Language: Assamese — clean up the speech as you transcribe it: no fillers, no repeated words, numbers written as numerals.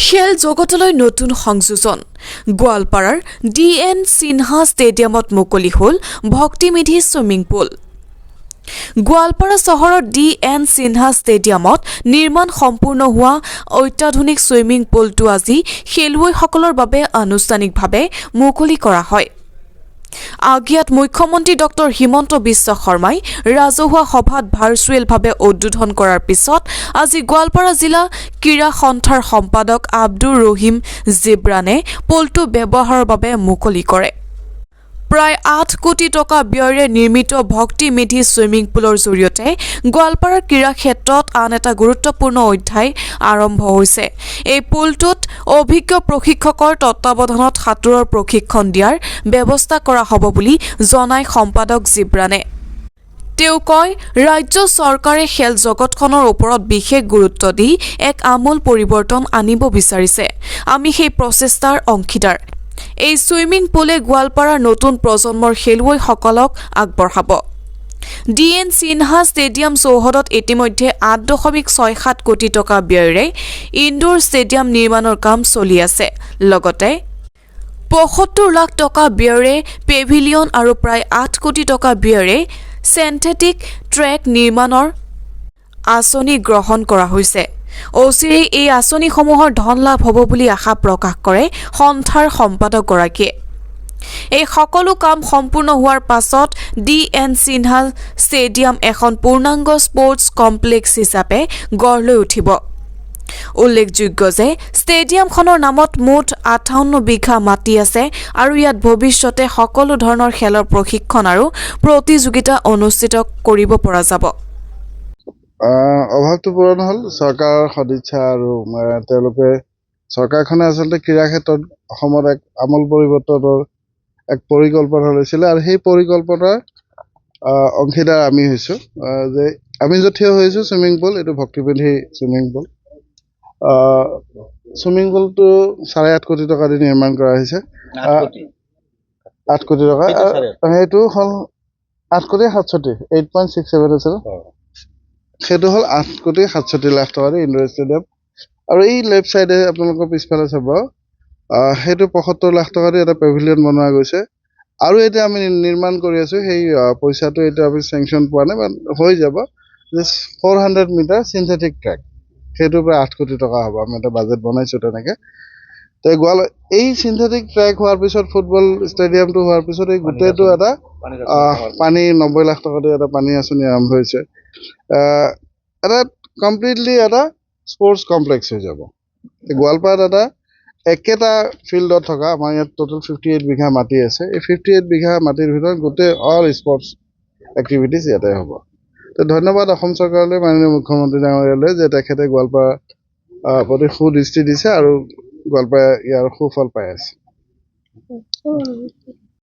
খেল জগতলৈ নতুন সংযোজন গোৱালপাৰাৰ DN সিনহা ষ্টেডিয়ামত মুকলি হ'ল ভক্তিনিধি সুইমিং পুল। গোৱালপাৰা চহৰৰ DN সিনহা ষ্টেডিয়ামত নিৰ্মাণ সম্পূৰ্ণ হোৱা অত্যাধুনিক সুইমিং পুলটো আজি খেলুৱৈসকলৰ বাবে আনুষ্ঠানিকভাৱে মুকলি কৰা হয়। আগিয়াত মুখ্যমন্ত্ৰী ডক্টৰ হিমন্ত বিশ্ব শৰ্মাই ৰাজহুৱা সভাত ভাৰ্চুৱেলভাৱে উদ্বোধন কৰাৰ পিছত আজি গোৱালপাৰা জিলা ক্ৰীড়া সন্থাৰ সম্পাদক আব্দুৰ ৰহিম জিব্ৰানে পুলটো ব্যৱহাৰৰ বাবে মুকলি কৰে। প্ৰায় 8 কোটি টকা ব্যয়েৰে নিৰ্মিত ভক্তিনিধি সুইমিং পুলৰ জৰিয়তে গোৱালপাৰাৰ ক্ৰীড়া ক্ষেত্ৰত আন এটা গুৰুত্বপূৰ্ণ অধ্যায় আৰম্ভ হৈছে। এই পুলটোত অভিজ্ঞ প্ৰশিক্ষকৰ তত্বাৱধানত সাঁতোৰৰ প্ৰশিক্ষণ দিয়াৰ ব্যৱস্থা কৰা হ'ব বুলি জনায় সম্পাদক জিব্ৰানে। তেওঁ কয়, ৰাজ্য চৰকাৰে খেল জগতখনৰ ওপৰত বিশেষ গুৰুত্ব দি এক আমূল পৰিৱৰ্তন আনিব বিচাৰিছে। আমি সেই প্ৰচেষ্টাৰ অংশীদাৰ। এই সুইমিং পুলে গোৱালপাৰাৰ নতুন প্ৰজন্মৰ খেলুৱৈসকলক আগবঢ়াব। DN সিনহা ষ্টেডিয়াম চৌহদত ইতিমধ্যে 8.67 কোটি টকা ব্যয়েৰে ইনডোৰ ষ্টেডিয়াম নিৰ্মাণৰ কাম চলি আছে। লগতে 75 লাখ টকা ব্যয়েৰে পেভিলিয়ন আৰু প্ৰায় 8 কোটি টকা ব্যয়েৰে সিন্থেটিক ট্ৰেক নিৰ্মাণৰ আঁচনি গ্ৰহণ কৰা হৈছে। অচিৰে এই আঁচনিসমূহৰ ধন লাভ হ'ব বুলি আশা প্ৰকাশ কৰে সন্থাৰ সম্পাদকগৰাকীয়ে। এই সকলো কাম সম্পূৰ্ণ হোৱাৰ পাছত DN সিনহা ষ্টেডিয়াম এখন পূৰ্ণাংগ স্পৰ্টছ কমপ্লেক্স হিচাপে গঢ় লৈ উঠিব। উল্লেখযোগ্য যে ষ্টেডিয়ামখনৰ নামত মুঠ 58 বিঘা মাটি আছে আৰু ইয়াত ভৱিষ্যতে সকলো ধৰণৰ খেলৰ প্ৰশিক্ষণ আৰু প্ৰতিযোগিতা অনুষ্ঠিত কৰিব পৰা যাব। অভাৱটো পূৰণ হ'ল চৰকাৰৰ সদিচ্ছা আৰু তেওঁলোকে চৰকাৰখনে আচলতে ক্ৰীড়া ক্ষেত্ৰত অসমত এক আমূল পৰিৱৰ্তনৰ এক পৰিকল্পনা লৈছিলে আৰু সেই পৰিকল্পনাৰ অংশীদাৰ আমি হৈছোঁ। যে আমি য'ত থিয় হৈছোঁ চুইমিং পুল, এইটো ভক্তিনিধি চুইমিং পুল। চুইমিং পুলটো 8.5 কোটি টকা দি নিৰ্মাণ কৰা হৈছে। 8 কোটি টকা, সেইটো হ'ল 8.67 8.67 আছিল। সেইটো হ'ল 8.67 লাখ টকা দি ইনডোৰ ষ্টেডিয়াম। আৰু এই লেফ্ট চাইডে আপোনালোকৰ পিছফালে চাব, সেইটো 75 লাখ টকা দি এটা পেভিলিয়ন বনোৱা গৈছে। আৰু এতিয়া আমি নিৰ্মাণ কৰি আছোঁ, সেই পইচাটো এতিয়া আমি চেংচন পোৱা নাই, হৈ যাব। 400 মিটাৰ চিন্থেটিক ট্ৰেক, সেইটো প্ৰায় 8 কোটি টকা হ'ব। আমি এটা বাজেট বনাইছোঁ তেনেকৈ। তো এই চিন্থেটিক ট্ৰেক হোৱাৰ পিছত, ফুটবল ষ্টেডিয়ামটো হোৱাৰ পিছত, এই গোটেইটো এটা পানী 90 লাখ টকা দি এটা পানী আঁচনি আৰম্ভ হৈছে। এটা কমপ্লিটলি এটা স্পৰ্টছ কমপ্লেক্স হৈ যাব। গোৱালপাৰাত এটা একেটা ফিল্ডত থকা, আমাৰ ইয়াত টোটেল 58 বিঘা মাটি আছে। এই 58 বিঘা মাটিৰ ভিতৰত গোটেই অল স্পৰ্টছ এক্টিভিটিজ ইয়াতে হ'ব। তো ধন্যবাদ অসম চৰকাৰলৈ, মাননীয় মুখ্যমন্ত্ৰী ডাঙৰীয়ালৈ, যে তেখেতে গোৱালপাৰা প্ৰতি সুদৃষ্টি দিছে আৰু গোৱালপাৰা ইয়াৰ সুফল পাই আছে।